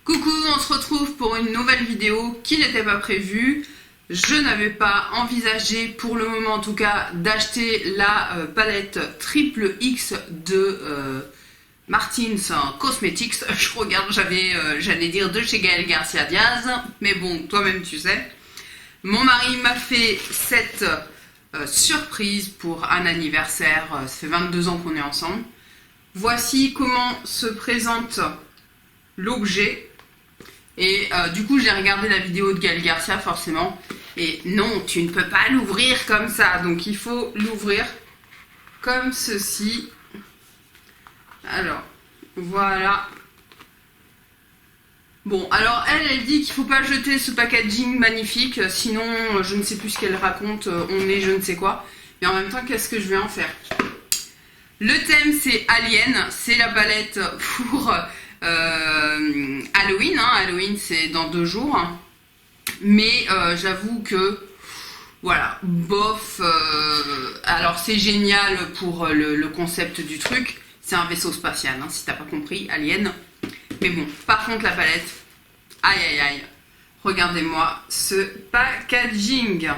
Coucou, on se retrouve pour une nouvelle vidéo qui n'était pas prévue. Je n'avais pas envisagé, pour le moment en tout cas, d'acheter la palette triple X de Martins Cosmetics. Je regarde, j'allais dire de chez Gaël Garcia Diaz, mais bon, toi-même tu sais. Mon mari m'a fait cette surprise pour un anniversaire, ça fait 22 ans qu'on est ensemble. Voici comment se présente l'objet. Et du coup j'ai regardé la vidéo de Gaël Garcia forcément. Et non, tu ne peux pas l'ouvrir comme ça. Donc il faut l'ouvrir comme ceci. Alors, voilà. Bon, alors elle dit qu'il ne faut pas jeter ce packaging magnifique. Sinon, je ne sais plus ce qu'elle raconte. On est je ne sais quoi. Mais en même temps, qu'est-ce que je vais en faire? Le thème, c'est Alien. C'est la palette pour Halloween. Halloween, c'est dans 2 jours. Mais j'avoue que, voilà, bof. Alors, c'est génial pour le concept du truc. C'est un vaisseau spatial, si t'as pas compris, Alien. Mais bon, par contre, la palette, aïe aïe aïe. Regardez-moi ce packaging.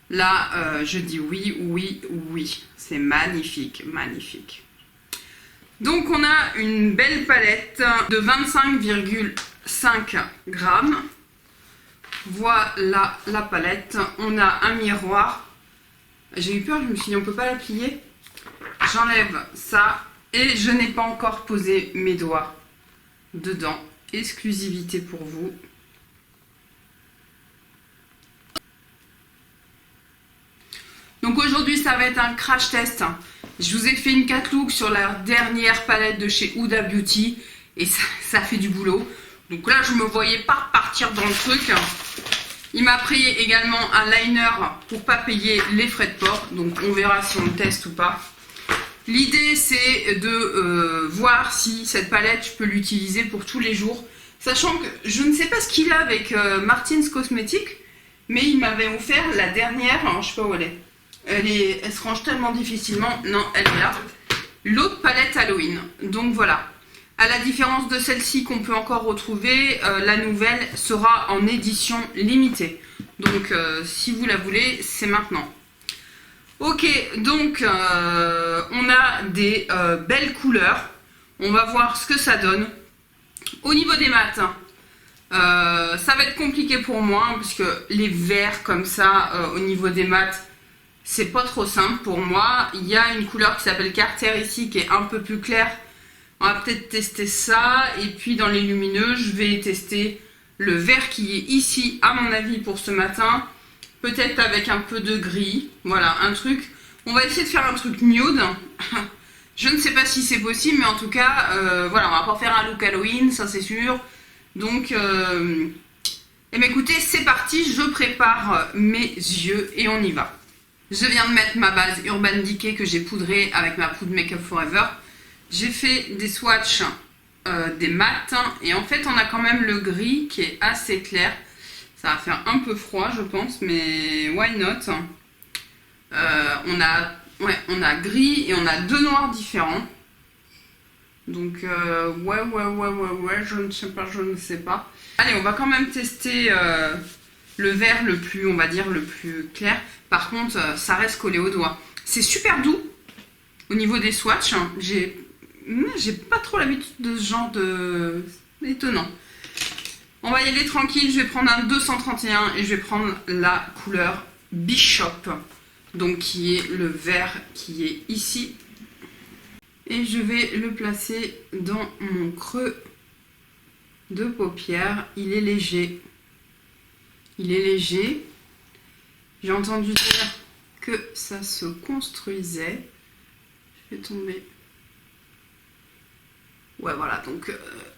Là, je dis oui, oui, oui. C'est magnifique, magnifique. Donc, on a une belle palette de 25,5 grammes. Voilà la palette. On a un miroir. J'ai eu peur, je me suis dit, on peut pas la plier. J'enlève ça. Et je n'ai pas encore posé mes doigts dedans. Exclusivité pour vous. Donc aujourd'hui, ça va être un crash test. Je vous ai fait une catalogue sur la dernière palette de chez Huda Beauty. Et ça fait du boulot. Donc là, je me voyais pas repartir dans le truc. Il m'a pris également un liner pour pas payer les frais de port. Donc on verra si on le teste ou pas. L'idée, c'est de voir si cette palette, je peux l'utiliser pour tous les jours. Sachant que je ne sais pas ce qu'il a avec Martins Cosmetics. Mais il m'avait offert la dernière. Alors, je sais pas où elle est. Elle se range tellement difficilement. Non, elle est là. L'autre palette Halloween. Donc voilà. À la différence de celle-ci qu'on peut encore retrouver, la nouvelle sera en édition limitée. Donc si vous la voulez, c'est maintenant. Ok, donc on a des belles couleurs. On va voir ce que ça donne. Au niveau des mats, ça va être compliqué pour moi, parce que les verts comme ça, au niveau des mats, c'est pas trop simple pour moi. Il y a une couleur qui s'appelle Carter ici, qui est un peu plus claire. On va peut-être tester ça. Et puis dans les lumineux, je vais tester le vert qui est ici, à mon avis, pour ce matin. Peut-être avec un peu de gris. Voilà, un truc. On va essayer de faire un truc nude. Je ne sais pas si c'est possible, mais en tout cas, voilà, on va pas faire un look Halloween, ça c'est sûr. Donc, eh bien, écoutez, c'est parti. Je prépare mes yeux et on y va. Je viens de mettre ma base Urban Decay que j'ai poudrée avec ma poudre Make Up Forever. J'ai fait des swatchs, des mats, et en fait on a quand même le gris qui est assez clair. Ça va faire un peu froid je pense, mais why not. On a gris et on a 2 noirs différents. Donc ouais, je ne sais pas. Allez, on va quand même tester le vert le plus, on va dire, le plus clair. Par contre, ça reste collé au doigt. C'est super doux au niveau des swatchs. J'ai pas trop l'habitude de ce genre de... étonnant. On va y aller tranquille. Je vais prendre un 231 et je vais prendre la couleur Bishop. Donc qui est le vert qui est ici. Et je vais le placer dans mon creux de paupière. Il est léger. Il est léger. J'ai entendu dire que ça se construisait. Je vais tomber. Ouais, voilà, donc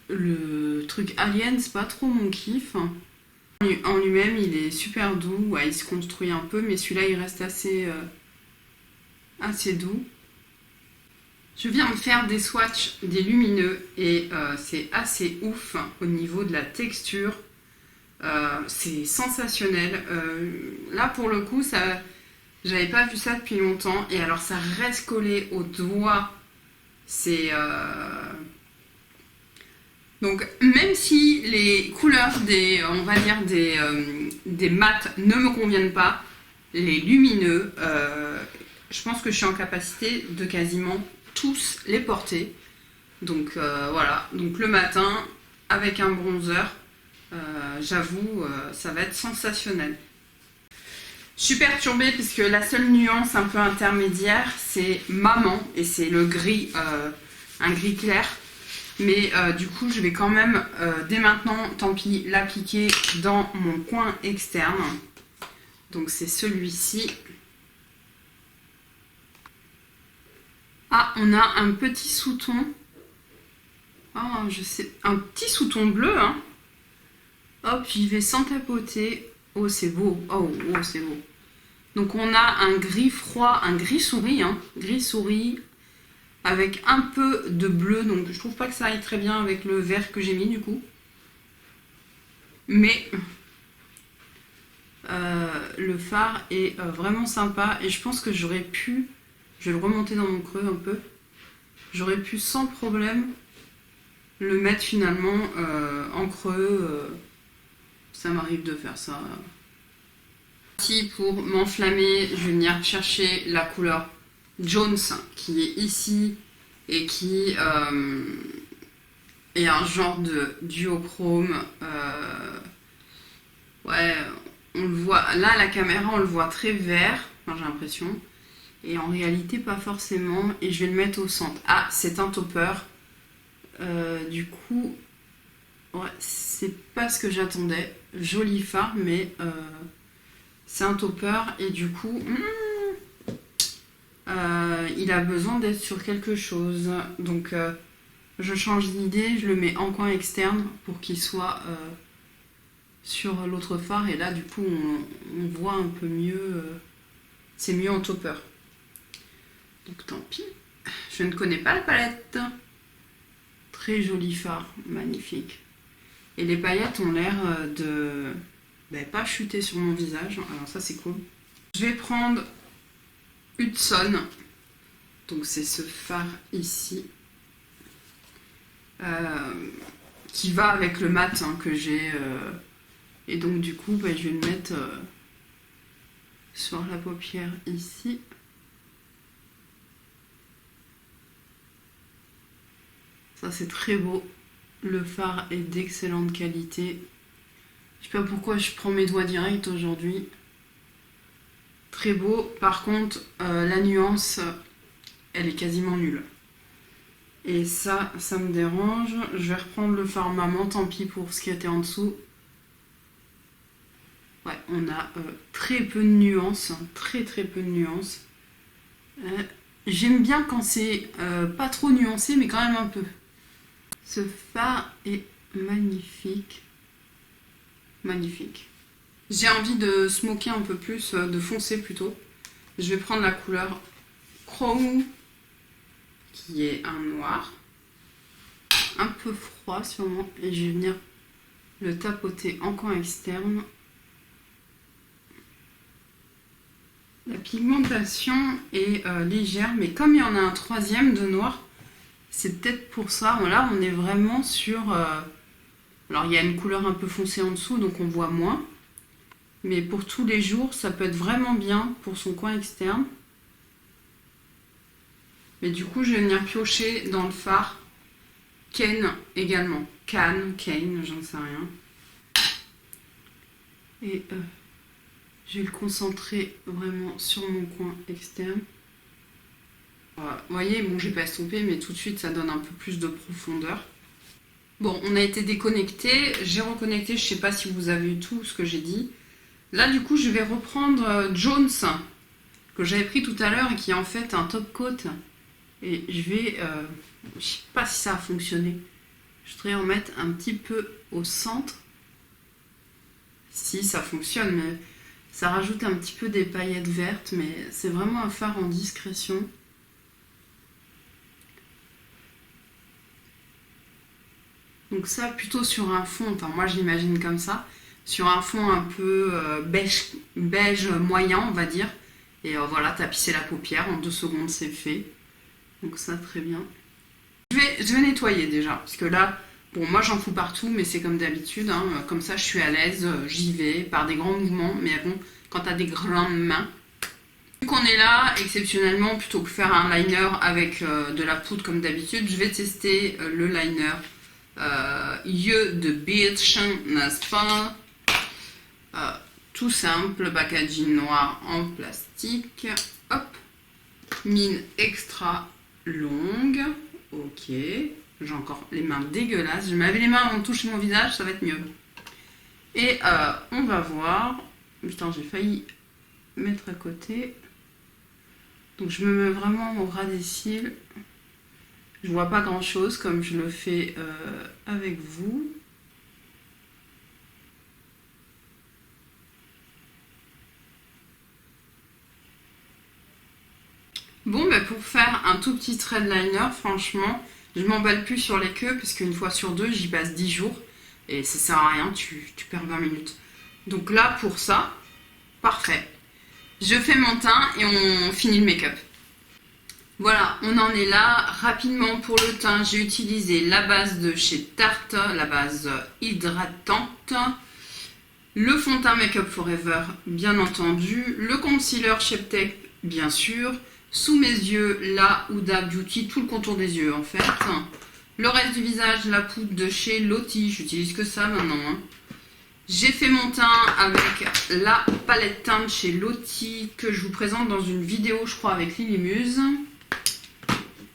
le truc Alien, c'est pas trop mon kiff. En lui-même, il est super doux. Ouais, il se construit un peu, mais celui-là, il reste assez doux. Je viens de faire des swatchs, des lumineux, et c'est assez ouf au niveau de la texture. C'est sensationnel. Là, pour le coup, j'avais pas vu ça depuis longtemps. Et alors, ça reste collé au doigt. C'est Donc même si les couleurs on va dire des mats ne me conviennent pas, les lumineux, je pense que je suis en capacité de quasiment tous les porter. Donc voilà, donc le matin avec un bronzer, j'avoue, ça va être sensationnel. Je suis perturbée parce que la seule nuance un peu intermédiaire, c'est Maman, et c'est le gris, un gris clair. Mais du coup, je vais quand même, dès maintenant, tant pis, l'appliquer dans mon coin externe. Donc c'est celui-ci. Ah, on a un petit sous-ton. Oh, je sais, un petit sous-ton bleu, hein. Hop, j'y vais sans tapoter. Oh, c'est beau. Oh, oh, c'est beau. Donc on a un gris froid, un gris souris, hein. Gris souris avec un peu de bleu. Donc je trouve pas que ça aille très bien avec le vert que j'ai mis du coup. Mais le phare est vraiment sympa. Et je pense que j'aurais pu, je vais le remonter dans mon creux un peu. J'aurais pu sans problème le mettre finalement en creux. Ça m'arrive de faire ça. Ici, pour m'enflammer, je vais venir chercher la couleur Jones qui est ici et qui est un genre de duochrome. Ouais, on le voit. Là, à la caméra, on le voit très vert, enfin, j'ai l'impression. Et en réalité, pas forcément. Et je vais le mettre au centre. Ah, c'est un topper. Du coup, ouais, c'est pas ce que j'attendais. Joli phare, mais c'est un topper. Et du coup, il a besoin d'être sur quelque chose. Donc, je change d'idée. Je le mets en coin externe pour qu'il soit sur l'autre phare. Et là, du coup, on voit un peu mieux. C'est mieux en topper. Donc, tant pis. Je ne connais pas la palette. Très joli phare, magnifique. Et les paillettes ont l'air de pas chuter sur mon visage. Alors ça c'est cool. Je vais prendre Hudson. Donc c'est ce phare ici. Qui va avec le mat que j'ai. Et donc du coup je vais le mettre sur la paupière ici. Ça c'est très beau, le phare est d'excellente qualité. Je sais pas pourquoi je prends mes doigts direct aujourd'hui. Très beau, par contre la nuance elle est quasiment nulle. Et ça me dérange. Je vais reprendre le phare Maman, tant pis pour ce qui était en dessous. Ouais, on a très peu de nuances, très peu de nuances. J'aime bien quand c'est pas trop nuancé mais quand même un peu. Ce phare est magnifique. Magnifique. J'ai envie de smoker un peu plus, de foncer plutôt. Je vais prendre la couleur Chrome, qui est un noir. Un peu froid sûrement. Et je vais venir le tapoter en coin externe. La pigmentation est légère, mais comme il y en a un troisième de noir, c'est peut-être pour ça. Là, on est vraiment sur... alors, il y a une couleur un peu foncée en dessous, donc on voit moins. Mais pour tous les jours, ça peut être vraiment bien pour son coin externe. Mais du coup, je vais venir piocher dans le phare Kane également. Kane, j'en sais rien. Et je vais le concentrer vraiment sur mon coin externe. Voilà. Vous voyez, bon, j'ai pas estompé, mais tout de suite, ça donne un peu plus de profondeur. Bon, on a été déconnecté, j'ai reconnecté, je sais pas si vous avez eu tout ce que j'ai dit. Là, du coup, je vais reprendre Jones, que j'avais pris tout à l'heure et qui est en fait un top coat. Et je vais, je sais pas si ça a fonctionné. Je voudrais en mettre un petit peu au centre. Si, ça fonctionne, mais ça rajoute un petit peu des paillettes vertes, mais c'est vraiment un phare en discrétion. Donc ça, plutôt sur un fond, enfin moi je l'imagine comme ça, sur un fond un peu beige moyen, on va dire. Et voilà, tapisser la paupière, en 2 secondes c'est fait. Donc ça, très bien. Je vais nettoyer déjà, parce que là, Bon, moi j'en fous partout, mais c'est comme d'habitude, hein. Comme ça je suis à l'aise, j'y vais par des grands mouvements, mais bon, quand t'as des grandes mains. Vu qu'on est là, exceptionnellement, plutôt que faire un liner avec de la poudre comme d'habitude, je vais tester le liner Yeux de Beach, n'est-ce pas? Tout simple, packaging noir en plastique, hop, mine extra longue, ok, j'ai encore les mains dégueulasses, je m'avais les mains avant de toucher mon visage, ça va être mieux. Et on va voir, putain j'ai failli mettre à côté, donc je me mets vraiment au ras des cils, je vois pas grand chose comme je le fais avec vous. Bon, bah pour faire un tout petit thread liner, franchement, je m'emballe plus sur les queues parce qu'une fois sur deux, j'y passe 10 jours et ça sert à rien, tu perds 20 minutes. Donc là, pour ça, parfait. Je fais mon teint et on finit le make-up. Voilà, on en est là. Rapidement pour le teint, j'ai utilisé la base de chez Tarte, la base hydratante. Le fond de teint Make Up Forever, bien entendu. Le concealer Shape Tape, bien sûr. Sous mes yeux, la Huda Beauty, tout le contour des yeux en fait. Le reste du visage, la poudre de chez Lottie, j'utilise que ça maintenant. Hein. J'ai fait mon teint avec la palette teinte chez Lottie que je vous présente dans une vidéo, je crois, avec Lily Muse.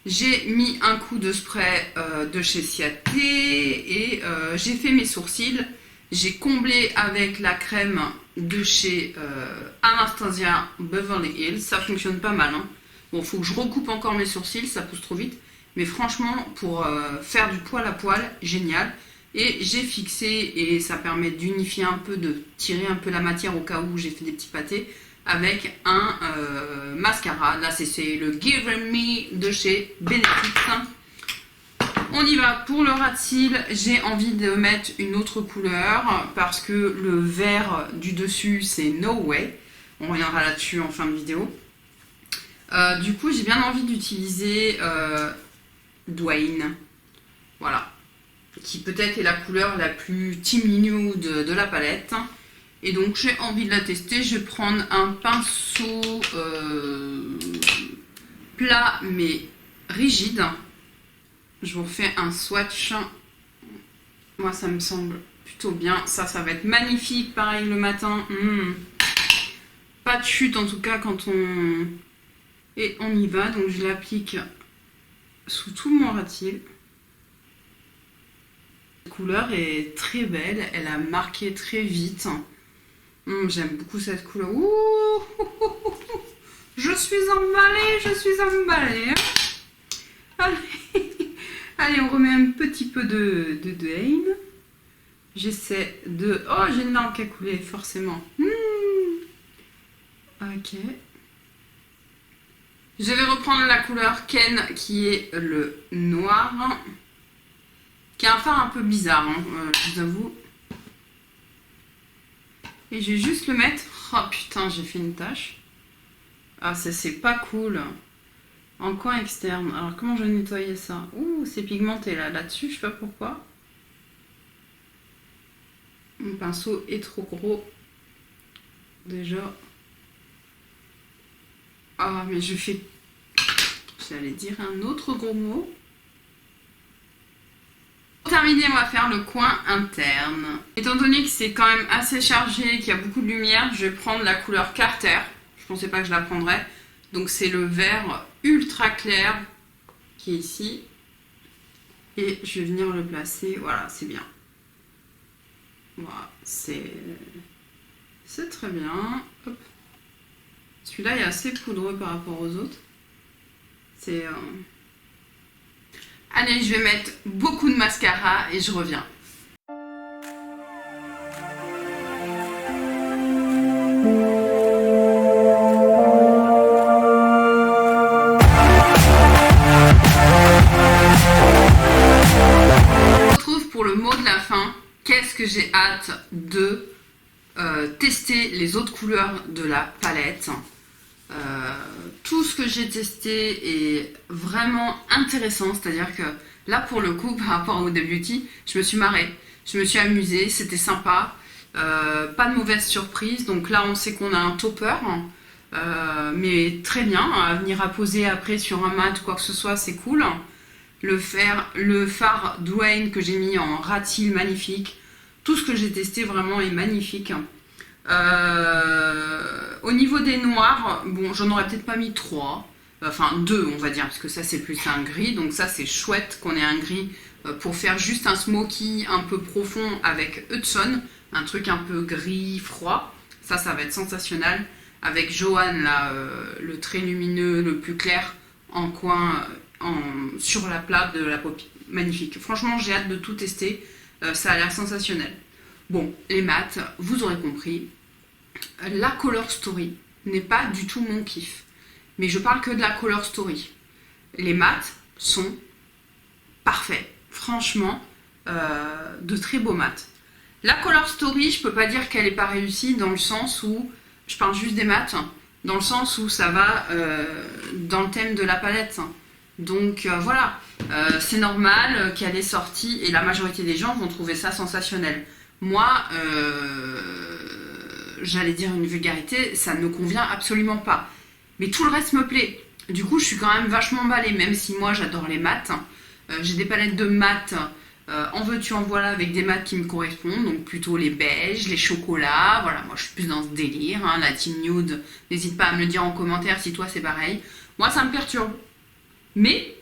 J'ai mis un coup de spray de chez Ciaté et j'ai fait mes sourcils. J'ai comblé avec la crème de chez Anastasia Beverly Hills. Ça fonctionne pas mal. Hein. Bon, faut que je recoupe encore mes sourcils, ça pousse trop vite. Mais franchement, pour faire du poil à poil, génial. Et j'ai fixé, et ça permet d'unifier un peu, de tirer un peu la matière au cas où j'ai fait des petits pâtés, avec un mascara. Là, c'est le Give Me de chez Benefit. On y va pour le ras de cils. J'ai envie de mettre une autre couleur parce que le vert du dessus, c'est No Way. On reviendra là-dessus en fin de vidéo. Du coup, j'ai bien envie d'utiliser Dwayne. Voilà. Qui peut-être est la couleur la plus Team Nude de la palette. Et donc, j'ai envie de la tester. Je vais prendre un pinceau plat mais rigide. Je vous refais un swatch. Moi, ça me semble plutôt bien. Ça va être magnifique. Pareil le matin. Pas de chute en tout cas quand on... Et on y va. Donc, je l'applique sous tout mon ras de cils. La couleur est très belle. Elle a marqué très vite. J'aime beaucoup cette couleur. Ouh, je suis emballée. Je suis emballée. Allez. Allez, on remet un petit peu de Dwayne. J'essaie de... Oh, j'ai une langue qui a coulé, forcément. Ok. Je vais reprendre la couleur Ken, qui est le noir. Qui a un fard un peu bizarre, hein, je vous avoue. Et je vais juste le mettre... Oh putain, j'ai fait une tache. Ah, ça c'est pas cool. En coin externe. Alors comment je vais nettoyer ça? Ouh, c'est pigmenté là-dessus, je sais pas pourquoi. Mon pinceau est trop gros. Déjà. Ah, mais je fais... J'allais dire un autre gros mot. Pour terminer, on va faire le coin interne. Étant donné que c'est quand même assez chargé, qu'il y a beaucoup de lumière, je vais prendre la couleur Carter. Je pensais pas que je la prendrais. Donc c'est le vert ultra clair qui est ici. Et je vais venir le placer. Voilà, c'est bien. Voilà, c'est très bien. Hop. Celui-là est assez poudreux par rapport aux autres. C'est... Allez, je vais mettre beaucoup de mascara et je reviens. On se retrouve pour le mot de la fin. Qu'est-ce que j'ai hâte de tester les autres couleurs de la palette. Tout ce que j'ai testé est vraiment intéressant, c'est-à-dire que là pour le coup par rapport au Beauty, je me suis marrée, je me suis amusée, c'était sympa, pas de mauvaise surprise. Donc là on sait qu'on a un topper, mais très bien, à venir apposer après sur un mat ou quoi que ce soit, c'est cool. Le phare Dwayne que j'ai mis en ratil, magnifique. Tout ce que j'ai testé vraiment est magnifique. Au niveau des noirs, bon, j'en aurais peut-être pas mis 3, enfin 2 on va dire, parce que ça c'est plus un gris, donc ça c'est chouette qu'on ait un gris pour faire juste un smoky un peu profond avec Hudson, un truc un peu gris froid, ça va être sensationnel, avec Johan là, le trait lumineux le plus clair en coin, sur la plate de la paupière, magnifique. Franchement j'ai hâte de tout tester, ça a l'air sensationnel. Bon, les mats, vous aurez compris, la Color Story n'est pas du tout mon kiff. Mais je parle que de la Color Story. Les mats sont parfaits. Franchement, de très beaux mats. La Color Story, je peux pas dire qu'elle n'est pas réussie dans le sens où, je parle juste des mats, dans le sens où ça va dans le thème de la palette. Donc voilà, c'est normal qu'elle est sortie et la majorité des gens vont trouver ça sensationnel. Moi, j'allais dire une vulgarité, ça ne me convient absolument pas. Mais tout le reste me plaît. Du coup, je suis quand même vachement emballée, même si moi j'adore les mats. J'ai des palettes de mats, en veux-tu en voilà, avec des mats qui me correspondent, donc plutôt les beiges, les chocolats. Voilà, moi je suis plus dans ce délire, hein, la team nude. N'hésite pas à me le dire en commentaire si toi c'est pareil. Moi ça me perturbe. Mais,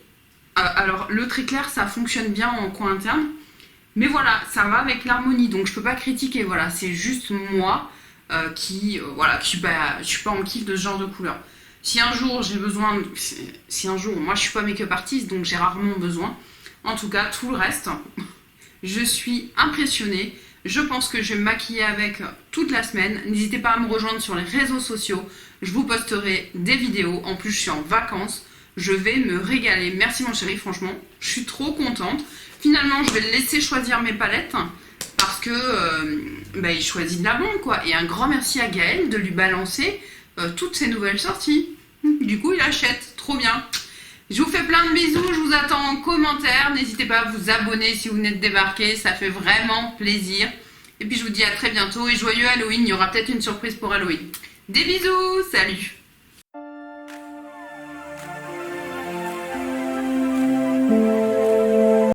alors le très clair ça fonctionne bien en coin interne. Mais voilà, ça va avec l'harmonie, donc je peux pas critiquer, voilà, c'est juste moi voilà, je suis pas en kiff de ce genre de couleur. Si un jour j'ai besoin, moi je suis pas make-up artiste, donc j'ai rarement besoin. En tout cas, tout le reste, je suis impressionnée. Je pense que je vais me maquiller avec toute la semaine. N'hésitez pas à me rejoindre sur les réseaux sociaux, je vous posterai des vidéos. En plus, je suis en vacances, je vais me régaler. Merci mon chéri, franchement, je suis trop contente. Finalement, je vais le laisser choisir mes palettes parce que il choisit de la bombe, quoi. Et un grand merci à Gaël de lui balancer toutes ces nouvelles sorties. Du coup, il achète. Trop bien. Je vous fais plein de bisous. Je vous attends en commentaire. N'hésitez pas à vous abonner si vous venez de débarquer. Ça fait vraiment plaisir. Et puis, je vous dis à très bientôt. Et joyeux Halloween. Il y aura peut-être une surprise pour Halloween. Des bisous. Salut.